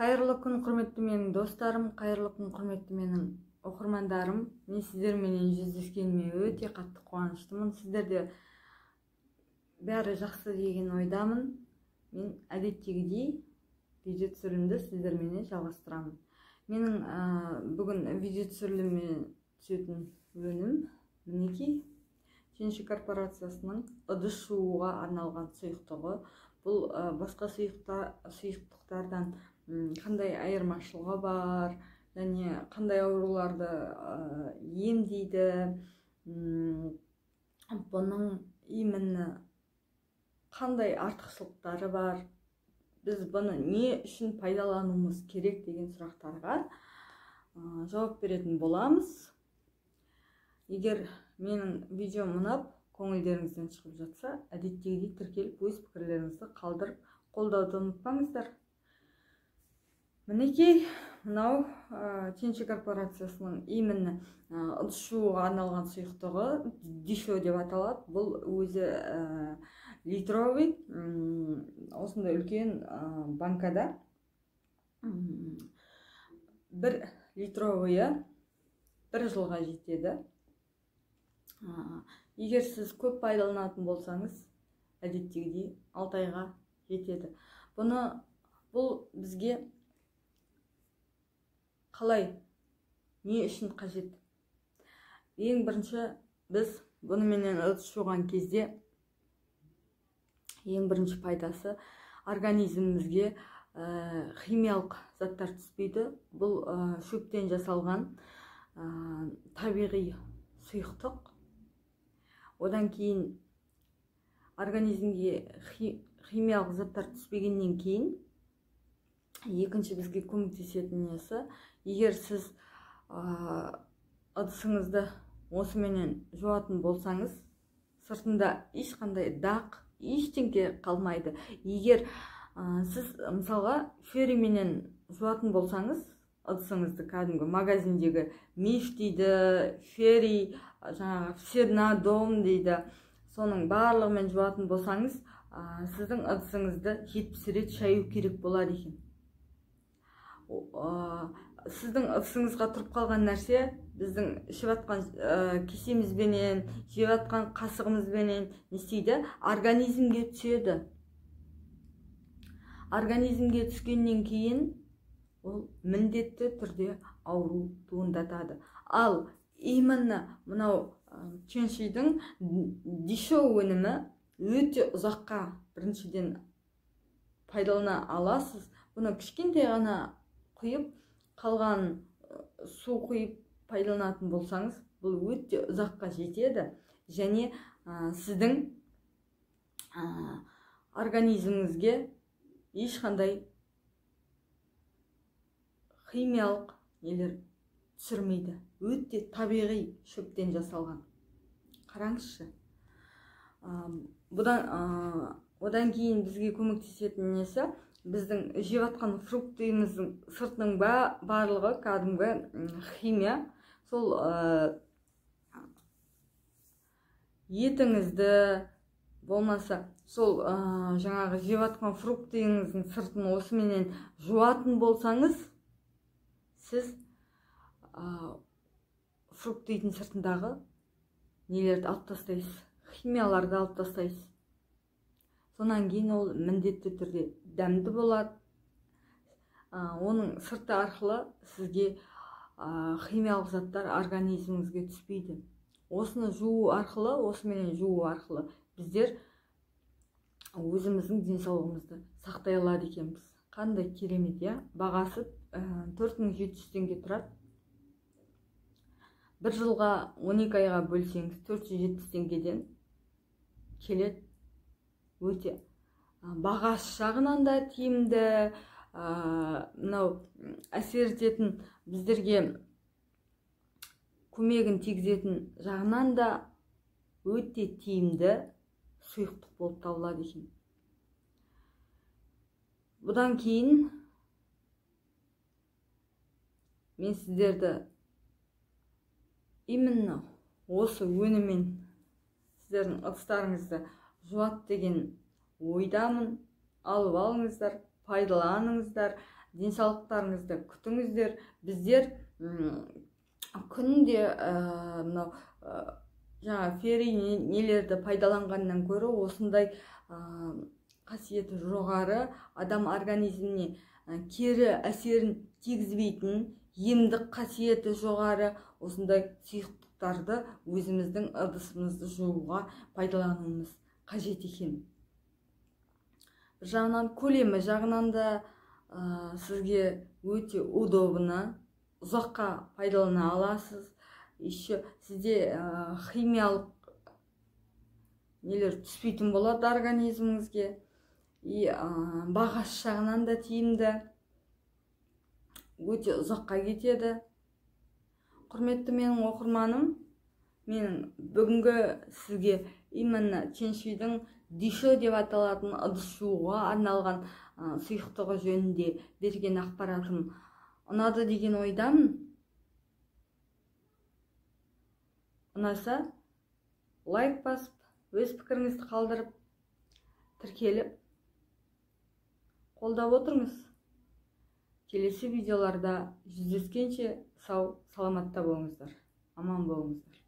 Кайырлы күн, құрметті менің достарым, кайырлы күн, құрметті менің оқырмандарым. Мен сіздерменен жүздескеніме өте қатты қуаныштымын. Сіздерде бәрі жақсы деген ойдамын. Мен әдеттегідей видео түсірілімді сіздерменен жалғастырамын. Менің бүгін видео түсіріліміне түсетін өнім мінекей Ченши корпорациясының ыдыс жууға арналған сұйықтығы. Бұл басқа сұйықтықтардан қандай айырмашылығы бар, және қандай ауруларды емдейді, бұның именно қандай артықшылықтары бар, біз бұны не үшін пайдалануымыз керек деген сұрақтарға жауап беретін боламыз. Егер менің видеом ұнап, көңілдеріңізден шығып жатса, әдеттегідей тіркеліп, өз пікірлеріңізді қалдырып, қолдауды ұмытпаңыздар. Мінекей, мынау Ченши корпорациясының именно ыдыс жууға арналған сұйықтығы дишо деп аталады. Бұл өзі литровый, осындай үлкен банкада. Бір литровыйы 1 жылға жетеді. Егер сіз көп пайдаланатын болсаңыз, әдеттегідей 6 айға жетеді. Бұл бізге қалай, не үшін қажет? Ең бірінші, біз бұныменен ыдыс жуған кезде ең бірінші пайдасы организмімізге химиялық заттар түспейді. Бұл шөптен жасалған табиғи сұйықтық. Одан кейін организмге химиялық заттар түспегеннен кейін екінші бізге көмектесетін несі, егер сіз ыдысыңызды осыменен жуатын болсаңыз, сыртында ешқандай дақ, ештеңке қалмайды. Егер сіз мысалға феррименен жуатын болсаңыз, ыдысыңызды кәдімгі магазиндегі миф дейді, ферри, жаңағы все дом дейді, соның барлығымен жуатын болсаңыз, сіздің ыдысыңызды 70 рет шаю керек болады екен. Сіздің ыдысыңызға тұрып қалған нәрсе біздің ішіп атқан кесемізбенен, жеп атқан қасығымызбенен не істейді? Организмге түседі. Организмге түскеннен кейін ол міндетті түрде ауру туындатады. Ал именно мынау Ченшидің дишо өнімі өте ұзаққа біріншіден пайдалана аласыз. Бұны кішкентай ғана құйып, қалған су құйып пайдаланатын болсаңыз, бұл өте ұзаққа жетеді. Және сіздің организміңізге ешқандай химиялық нелер түсірмейді. Өте табиғи шөптен жасалған. Қараңызшы. Одан кейін бізге көмектесетін несі, біздің жеп атқан фруктымыздың сыртының барлығы кәдімгі химия. Сол етіңізді болмаса, сол жаңағы жеп атқан фруктыңыздың сыртын осыменен жуатын болсаңыз, сіз фруктыйдың сыртындағы нелерді алып тастайсыз, химияларды алып тастайсыз. Сонан кейін ол міндетті түрде дәмді болады. Оның сырты арқылы сізге химиялық заттар организміңізге түспейді. Осыны жуу арқылы, осыменен жуу арқылы біздер өзіміздің денсаулығымызды сақтай алады екенбіз. Қандай керемет, я? Бағасы 4700 теңге тұрады. 1 жылға 12 айға бөлсеңіз 470 теңгеден келеді. Өте бағасы жағынан да тиімді, мынау әсер ететін, біздерге көмегін тигізетін жағынан да өте тиімді сұйықтық болып табылады екен. Бұдан кейін мен сіздерді именно осы өніммен сіздердің ыдыстарыңызды жуат деген ойдамын. Алып алыңыздар, пайдаланыңыздар. денсаулықтарыңызды күтіңіздер. Біздер күнде мынау жаңа ферри нелерді пайдаланғаннан көрі осындай қасиеті жоғары, адам организміне кері әсерін тигізбейтін, емдік қасиеті жоғары осындай сұйықтықтарды өзіміздің ыдысымызды жууға пайдалануымыз қажет екен. Бір жағынан көлемі жағынан да сізге өте удобны, ұзаққа пайдалана аласыз. Еще сізде химиялық нелер түспейтін болады организміңізге. И бағасы жағынан да тиімді, өте ұзаққа кетеді. Құрметті менің оқырманым, менің бүгінгі сізге именно Чэньшуйдың дишо деп аталатын ыдыс жууға арналған сұйықтығы жөнінде берген ақпаратым ұнады деген ойдамын. Ұнаса, лайк басып, өз пікіріңізді қалдырып, тіркеліп, қолдап отырыңыз. Келесі видеоларда жүздескенше сау, саламатта болыңыздар. Аман болыңыздар.